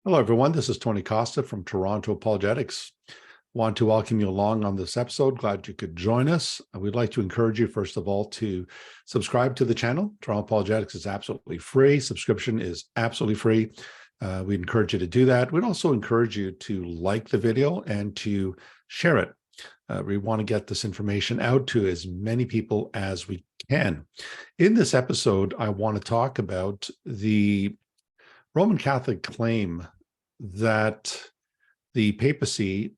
Hello, everyone. This is Tony Costa from Toronto Apologetics. Want to welcome you along on this episode. Glad you could join us. We'd like to encourage you, first of all, to subscribe to the channel. Toronto Apologetics is absolutely free. Subscription is absolutely free. We encourage you to do that. We'd also encourage you to like the video and to share it. We want to get this information out to as many people as we can. In this episode, I want to talk about the Roman Catholic claim that the papacy,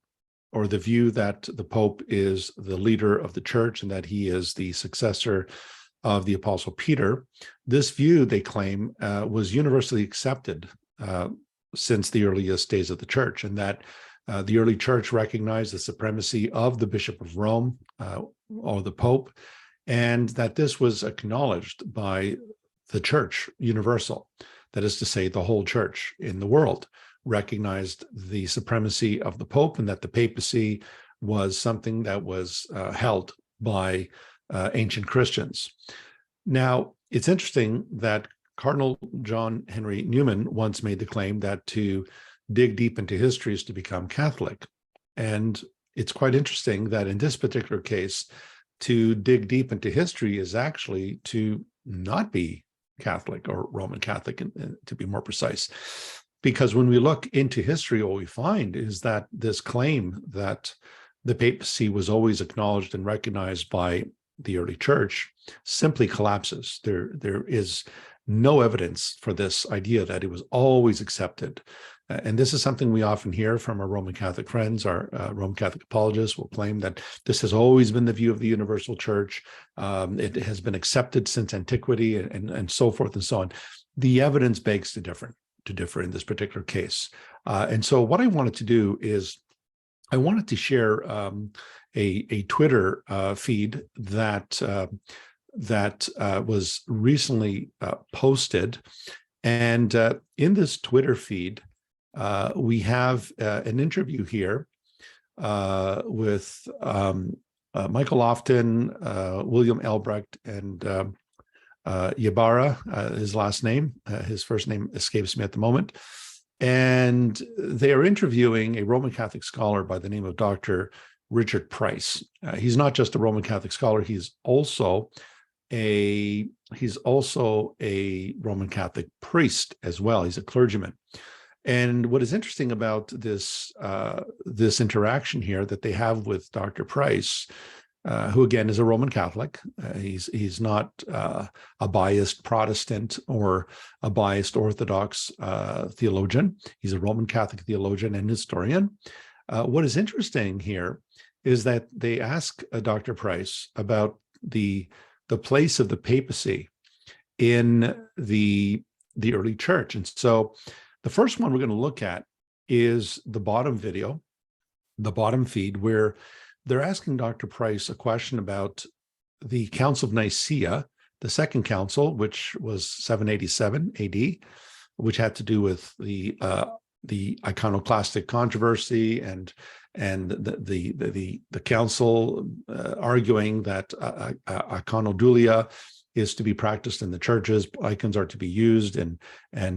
or the view that the Pope is the leader of the church and that he is the successor of the Apostle Peter, this view, they claim, was universally accepted since the earliest days of the church, and that the early church recognized the supremacy of the Bishop of Rome, or the Pope, and that this was acknowledged by the church universal. That is to say, the whole church in the world recognized the supremacy of the Pope, and that the papacy was something that was held by ancient Christians. Now, it's interesting that Cardinal John Henry Newman once made the claim that to dig deep into history is to become Catholic. And it's quite interesting that in this particular case, to dig deep into history is actually to not be Catholic, or Roman Catholic, to be more precise. Because when we look into history, what we find is that this claim that the papacy was always acknowledged and recognized by the early church simply collapses. There is no evidence for this idea that it was always accepted. And this is something we often hear from our Roman Catholic friends. Our Roman Catholic apologists will claim that this has always been the view of the universal church. It has been accepted since antiquity, and so forth and so on. The evidence begs to differ in this particular case. And so what I wanted to do is I wanted to share a Twitter feed that was recently posted. And in this Twitter feed, we have an interview here with Michael Lofton, William Elbrecht, and Ybarra, his last name. His first name escapes me at the moment. And they are interviewing a Roman Catholic scholar by the name of Dr. Richard Price. He's not just a Roman Catholic scholar, he's also a Roman Catholic priest as well. He's a clergyman. And what is interesting about this interaction here that they have with Dr. Price, who again is a Roman Catholic, he's not a biased Protestant or a biased Orthodox theologian. He's a Roman Catholic theologian and historian. What is interesting here is that they ask Dr. Price about the place of the papacy in the early church. And so the first one we're going to look at is the bottom video, the bottom feed, where they're asking Dr. Price a question about the Council of Nicaea, the Second Council, which was 787 AD, which had to do with the iconoclastic controversy and the council arguing that iconodulia is to be practiced in the churches, icons are to be used and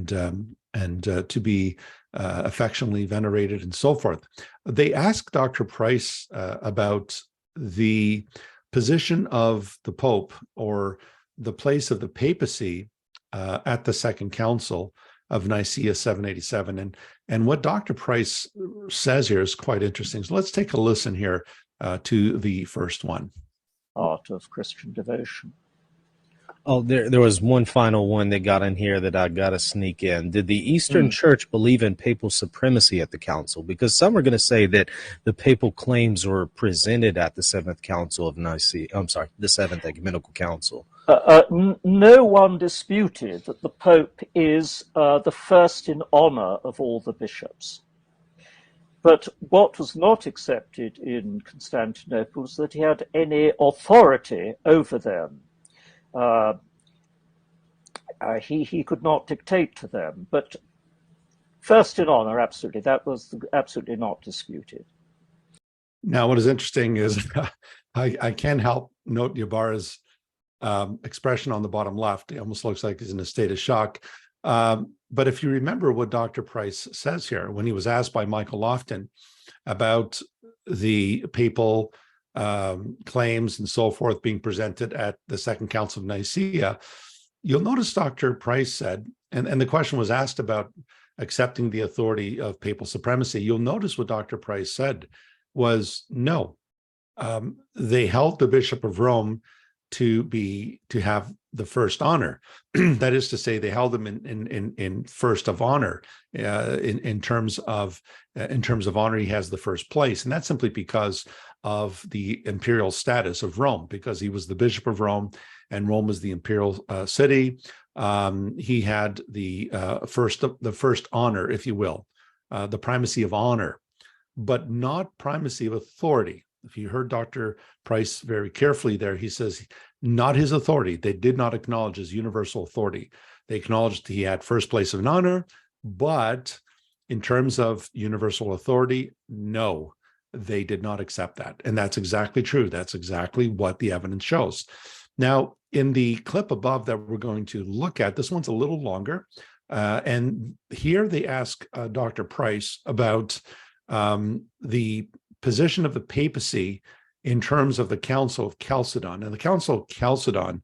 to be affectionately venerated and so forth. They asked Dr. Price about the position of the Pope, or the place of the papacy at the Second Council of Nicaea 787. And what Dr. Price says here is quite interesting. So let's take a listen here to the first one. Art of Christian devotion. Oh, there was one final one that got in here that I got to sneak in. Did the Eastern Church believe in papal supremacy at the council? Because some are going to say that the papal claims were presented at the Seventh Council of Nicaea. I'm sorry, the Seventh Ecumenical Council. No one disputed that the Pope is the first in honor of all the bishops. But what was not accepted in Constantinople was that he had any authority over them. He could not dictate to them, but first in honor, absolutely, that was absolutely not disputed. Now, what is interesting is I can't help note Ybarra's expression on the bottom left. It almost looks like he's in a state of shock. But if you remember what Dr. Price says here, when he was asked by Michael Lofton about the papal claims and so forth being presented at the Second Council of Nicaea, you'll notice Dr. Price said, and the question was asked about accepting the authority of papal supremacy. You'll notice what Dr. Price said was no. They held the Bishop of Rome to have the first honor. That is to say, they held him in first of honor. In terms of honor, he has the first place, and that's simply because of the imperial status of Rome, because he was the Bishop of Rome, and Rome was the imperial city. He had the first honor, if you will, the primacy of honor, but not primacy of authority. If you heard Dr. Price very carefully there, he says not his authority. They did not acknowledge his universal authority. They acknowledged he had first place of honor, but in terms of universal authority, no, they did not accept that. And that's exactly true. That's exactly what the evidence shows. Now, in the clip above that we're going to look at, this one's a little longer. And here they ask Dr. Price about the position of the papacy in terms of the Council of Chalcedon. And the Council of Chalcedon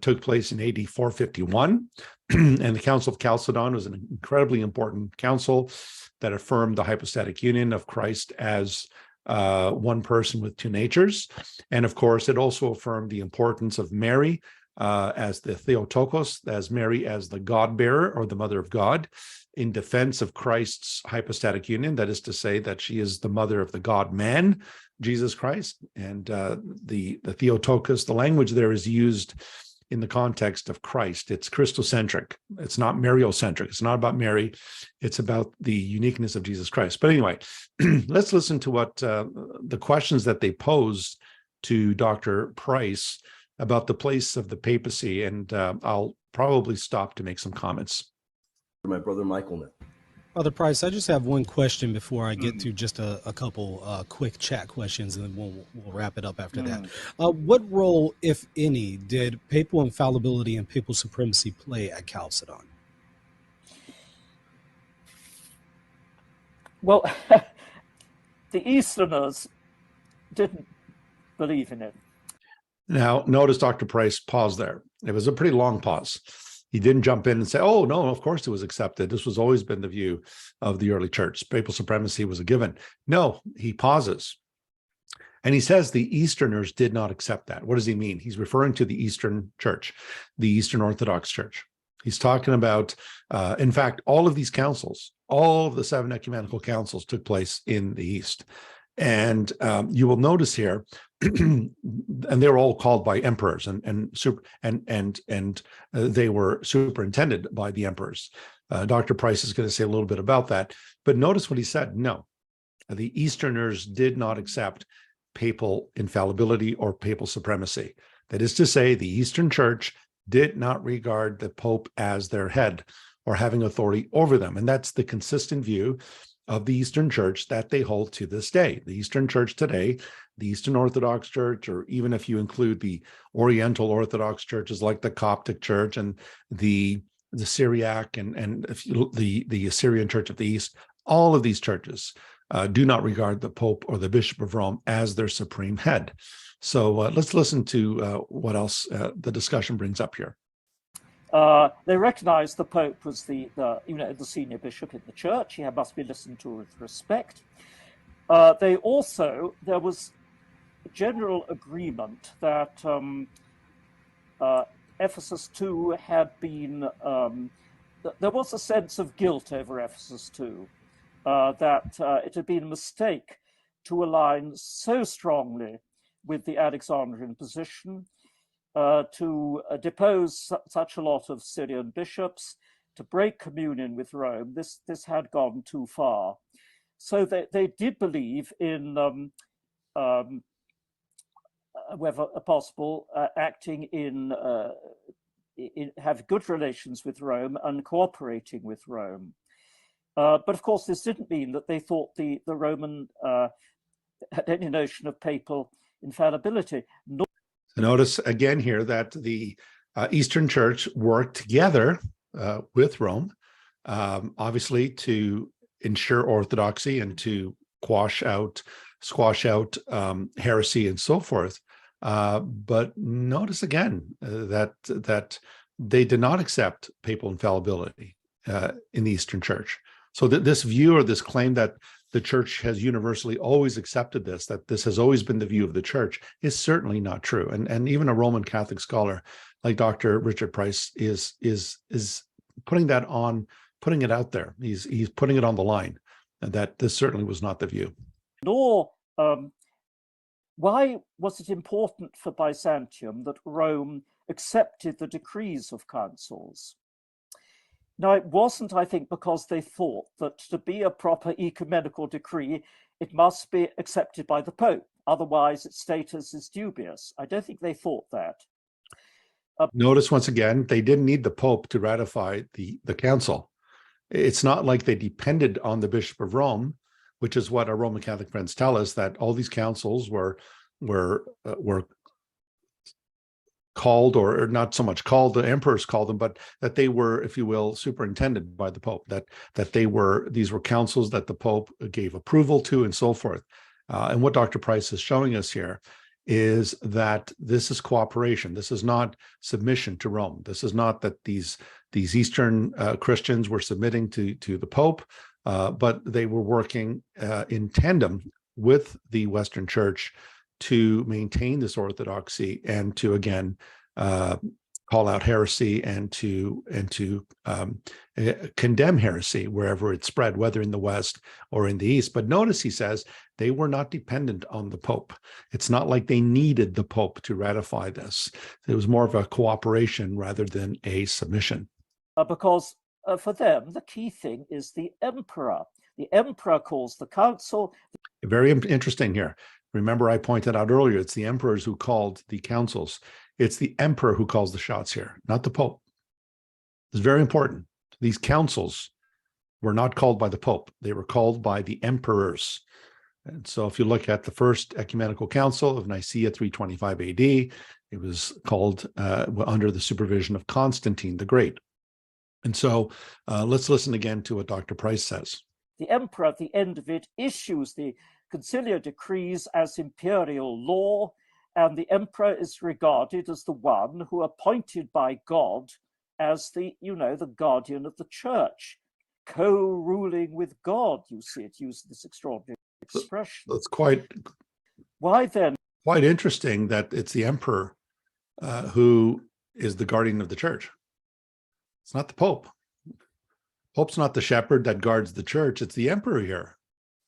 took place in AD 451. And the Council of Chalcedon was an incredibly important council that affirmed the hypostatic union of Christ as one person with two natures. And of course, it also affirmed the importance of Mary as the Theotokos, as Mary as the God-bearer or the mother of God, in defense of Christ's hypostatic union. That is to say that she is the mother of the God-man, Jesus Christ. And the Theotokos, the language there is used in the context of Christ. It's Christocentric. It's not Mariocentric. It's not about Mary. It's about the uniqueness of Jesus Christ. But anyway, let's listen to what the questions that they posed to Dr. Price about the place of the papacy. And I'll probably stop to make some comments. My brother Michael. Father Price, I just have one question before I get to just a couple quick chat questions, and then we'll wrap it up after that. What role, if any, did papal infallibility and papal supremacy play at Chalcedon? Well, the Easterners didn't believe in it. Now, notice Dr. Price paused there. It was a pretty long pause. He didn't jump in and say, oh, no, of course it was accepted. This was always been the view of the early church. Papal supremacy was a given. No, he pauses. And he says the Easterners did not accept that. What does he mean? He's referring to the Eastern Church, the Eastern Orthodox Church. He's talking about, in fact, all of these councils, all of the 7 ecumenical councils took place in the East. And you will notice here, and they were all called by emperors, and they were superintended by the emperors. Dr. Price is going to say a little bit about that, but notice what he said. No, the Easterners did not accept papal infallibility or papal supremacy. That is to say, the Eastern Church did not regard the Pope as their head or having authority over them, and that's the consistent view of the Eastern Church that they hold to this day. The Eastern Church today, the Eastern Orthodox Church, or even if you include the Oriental Orthodox churches like the Coptic Church and the Syriac and the Assyrian Church of the East, all of these churches do not regard the Pope or the Bishop of Rome as their supreme head. So let's listen to what else the discussion brings up here. They recognized the Pope was the senior bishop in the church. He must be listened to with respect. There was general agreement that Ephesus II had been, there was a sense of guilt over Ephesus II, that it had been a mistake to align so strongly with the Alexandrian position, to depose such a lot of Syrian bishops, to break communion with Rome. This had gone too far. So they did believe in, wherever possible, acting in have good relations with Rome and cooperating with Rome. But of course, this didn't mean that they thought the Roman had any notion of papal infallibility. Notice again here that the Eastern Church worked together with Rome, obviously to ensure orthodoxy and to squash out heresy and so forth. But notice again that they did not accept papal infallibility in the Eastern Church. So this view or this claim that the church has universally always accepted this, that this has always been the view of the church, is certainly not true. And even a Roman Catholic scholar like Dr. Richard Price is putting it out there. He's putting it on the line, and that this certainly was not the view. Nor why was it important for Byzantium that Rome accepted the decrees of councils? Now, it wasn't, I think, because they thought that to be a proper ecumenical decree, it must be accepted by the Pope. Otherwise, its status is dubious. I don't think they thought that. Notice once again, they didn't need the Pope to ratify the council. It's not like they depended on the Bishop of Rome, which is what our Roman Catholic friends tell us, that all these councils were called, or not so much called, the emperors called them, but that they were, if you will, superintended by the Pope, that these were councils that the Pope gave approval to and so forth. And what Dr. Price is showing us here is that this is cooperation. This is not submission to Rome. This is not that these Eastern Christians were submitting to the Pope, but they were working in tandem with the Western Church to maintain this orthodoxy and to again call out heresy and to condemn heresy wherever it spread, whether in the West or in the East. But notice he says they were not dependent on the Pope. It's not like they needed the Pope to ratify this. It was more of a cooperation rather than a submission. Because for them, the key thing is the emperor. The emperor calls the council. Very interesting here. Remember, I pointed out earlier, it's the emperors who called the councils. It's the emperor who calls the shots here, not the Pope. It's very important. These councils were not called by the Pope. They were called by the emperors. And so if you look at the First Ecumenical Council of Nicaea 325 AD, it was called under the supervision of Constantine the Great. And so let's listen again to what Dr. Price says. The emperor, at the end of it, issues the conciliar decrees as imperial law, and the emperor is regarded as the one who appointed by God as the guardian of the church, co-ruling with God. You see it used this extraordinary expression. That's quite interesting that it's the emperor who is the guardian of the church. It's not the Pope. Pope's not the shepherd that guards the church. It's the emperor here,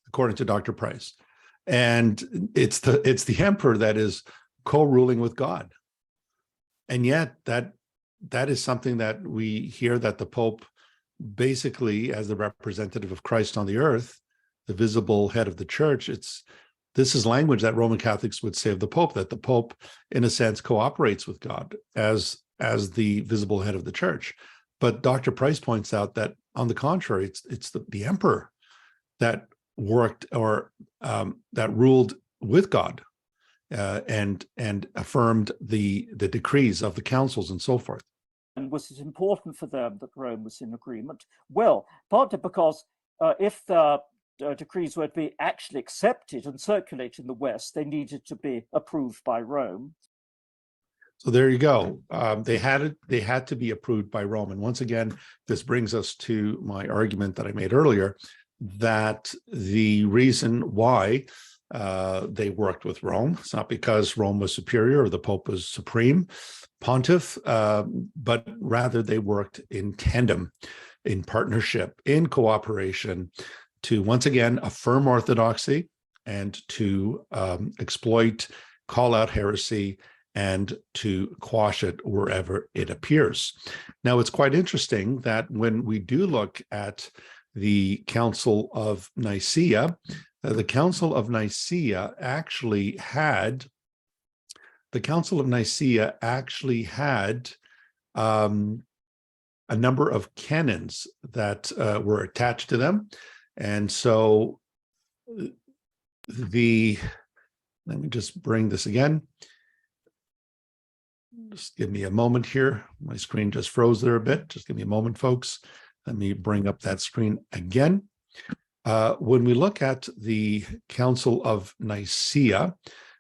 according to Dr. Price. And it's the emperor that is co-ruling with God. And yet that is something that we hear, that the Pope basically, as the representative of Christ on the earth, the visible head of the church, this is language that Roman Catholics would say of the Pope, that the Pope, in a sense, cooperates with God as the visible head of the church. But Dr. Price points out that, on the contrary, it's the emperor that worked or that ruled with God and affirmed the decrees of the councils and so forth. And was it important for them that Rome was in agreement? Well, partly because if the decrees were to be actually accepted and circulated in the West, they needed to be approved by Rome. So there you go. They had to be approved by Rome. And once again, this brings us to my argument that I made earlier, that the reason why they worked with Rome, it's not because Rome was superior or the Pope was supreme pontiff, but rather they worked in tandem, in partnership, in cooperation, to once again affirm orthodoxy and to call out heresy, and to quash it wherever it appears. Now, it's quite interesting that when we do look at the Council of Nicaea, the Council of Nicaea actually had a number of canons that were attached to them. And so let me just bring this again. Just give me a moment here. My screen just froze there a bit. Just give me a moment, folks. Let me bring up that screen again. When we look at the Council of Nicaea,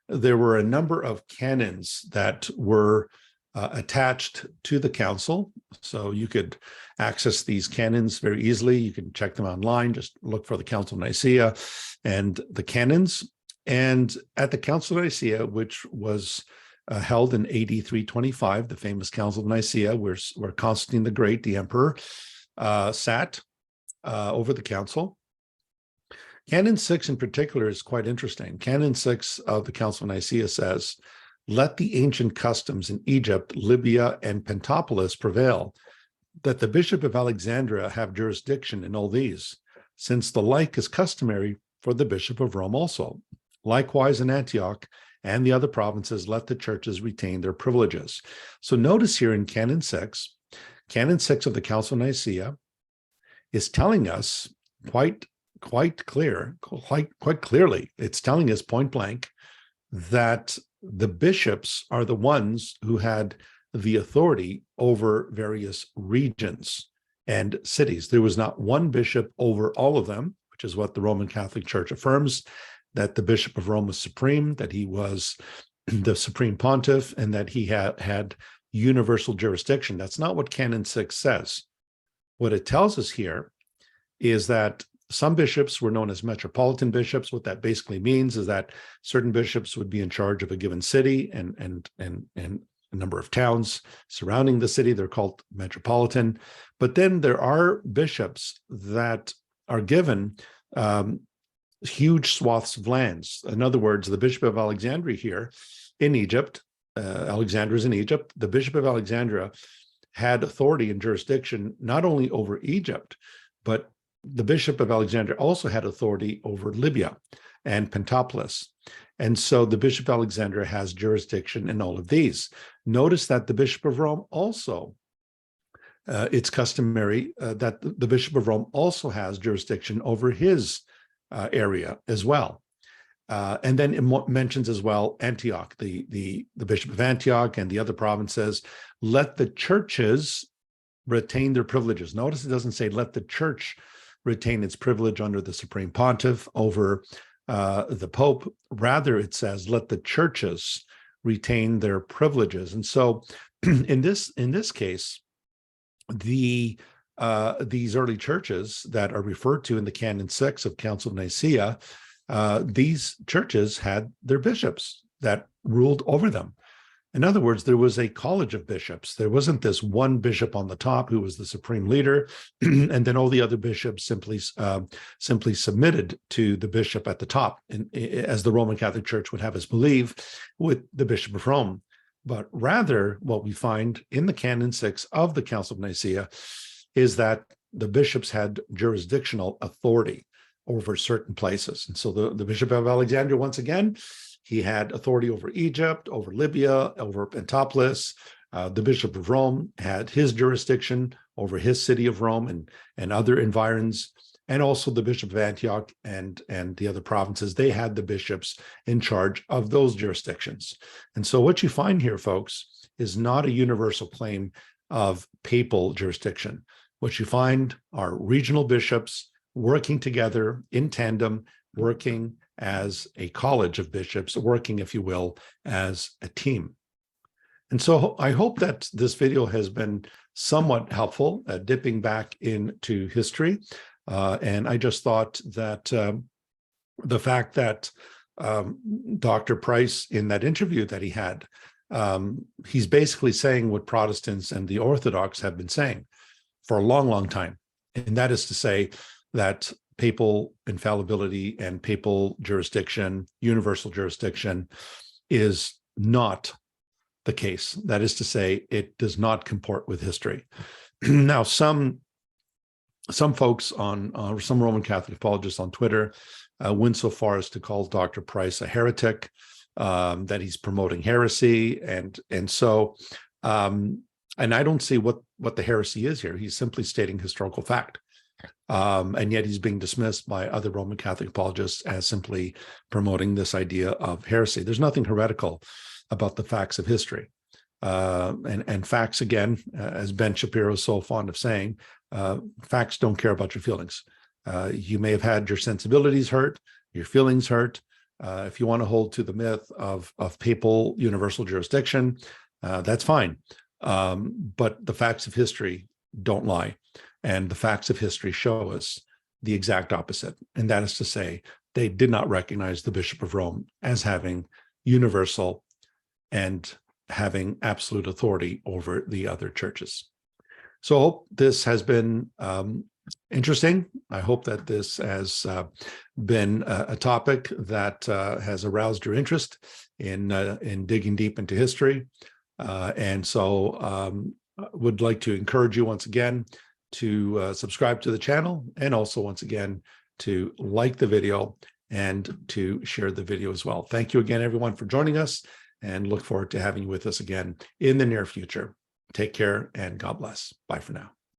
there were a number of canons that were attached to the council. So you could access these canons very easily. You can check them online. Just look for the Council of Nicaea and the canons. And at the Council of Nicaea, which was held in AD 325, the famous Council of Nicaea, where Constantine the Great, the emperor, sat over the council. Canon 6 in particular is quite interesting. Canon 6 of the Council of Nicaea says, "Let the ancient customs in Egypt, Libya, and Pentapolis prevail, that the Bishop of Alexandria have jurisdiction in all these, since the like is customary for the Bishop of Rome also. Likewise in Antioch and the other provinces, let the churches retain their privileges." So notice here in Canon 6 of the Council of Nicaea is telling us quite clearly, it's telling us point blank that the bishops are the ones who had the authority over various regions and cities. There was not one bishop over all of them, which is what the Roman Catholic Church affirms, that the Bishop of Rome was supreme, that he was the supreme pontiff, and that he had universal jurisdiction. That's not what Canon 6 says. What it tells us here is that some bishops were known as metropolitan bishops. What that basically means is that certain bishops would be in charge of a given city and a number of towns surrounding the city. They're called metropolitan. But then there are bishops that are given huge swaths of lands. In other words, the Bishop of Alexandria here in Egypt, Alexandria is in Egypt, the Bishop of Alexandria had authority and jurisdiction not only over Egypt, but the Bishop of Alexandria also had authority over Libya and Pentapolis. And so the Bishop of Alexandria has jurisdiction in all of these. Notice that the Bishop of Rome also, it's customary that the Bishop of Rome also has jurisdiction over his area as well. And then it mentions as well Antioch, the Bishop of Antioch and the other provinces, let the churches retain their privileges. Notice it doesn't say let the church retain its privilege under the Supreme Pontiff over the Pope. Rather, it says let the churches retain their privileges. And so in this case, these early churches that are referred to in the Canon 6 of Council of Nicaea, these churches had their bishops that ruled over them. In other words, there was a college of bishops. There wasn't this one bishop on the top who was the supreme leader, and then all the other bishops simply submitted to the bishop at the top, as the Roman Catholic Church would have us believe, with the Bishop of Rome. But rather, what we find in the Canon 6 of the Council of Nicaea is that the bishops had jurisdictional authority over certain places. And so the Bishop of Alexandria, once again, he had authority over Egypt, over Libya, over Pentapolis. The Bishop of Rome had his jurisdiction over his city of Rome and other environs. And also the Bishop of Antioch and the other provinces, they had the bishops in charge of those jurisdictions. And so what you find here, folks, is not a universal claim of papal jurisdiction. What you find are regional bishops working together in tandem, working as a college of bishops, working, if you will, as a team. And so I hope that this video has been somewhat helpful at dipping back into history. And I just thought that the fact that Dr. Price, in that interview that he had, he's basically saying what Protestants and the Orthodox have been saying for a long, long time. And that is to say that papal infallibility and papal jurisdiction, universal jurisdiction, is not the case. That is to say, it does not comport with history. Now, some folks on some Roman Catholic apologists on Twitter went so far as to call Dr. Price a heretic, that he's promoting heresy, and I don't see what the heresy is here. He's simply stating historical fact. And yet he's being dismissed by other Roman Catholic apologists as simply promoting this idea of heresy. There's nothing heretical about the facts of history. And facts, again, as Ben Shapiro is so fond of saying, facts don't care about your feelings. You may have had your sensibilities hurt, your feelings hurt. If you want to hold to the myth of papal universal jurisdiction, that's fine. But the facts of history don't lie. And the facts of history show us the exact opposite. And that is to say, they did not recognize the Bishop of Rome as having universal and having absolute authority over the other churches. So I hope this has been interesting. I hope that this has been a topic that has aroused your interest in digging deep into history. And so would like to encourage you once again to subscribe to the channel, and also once again to like the video and to share the video as well. Thank you again, everyone, for joining us, and look forward to having you with us again in the near future. Take care and God bless. Bye for now.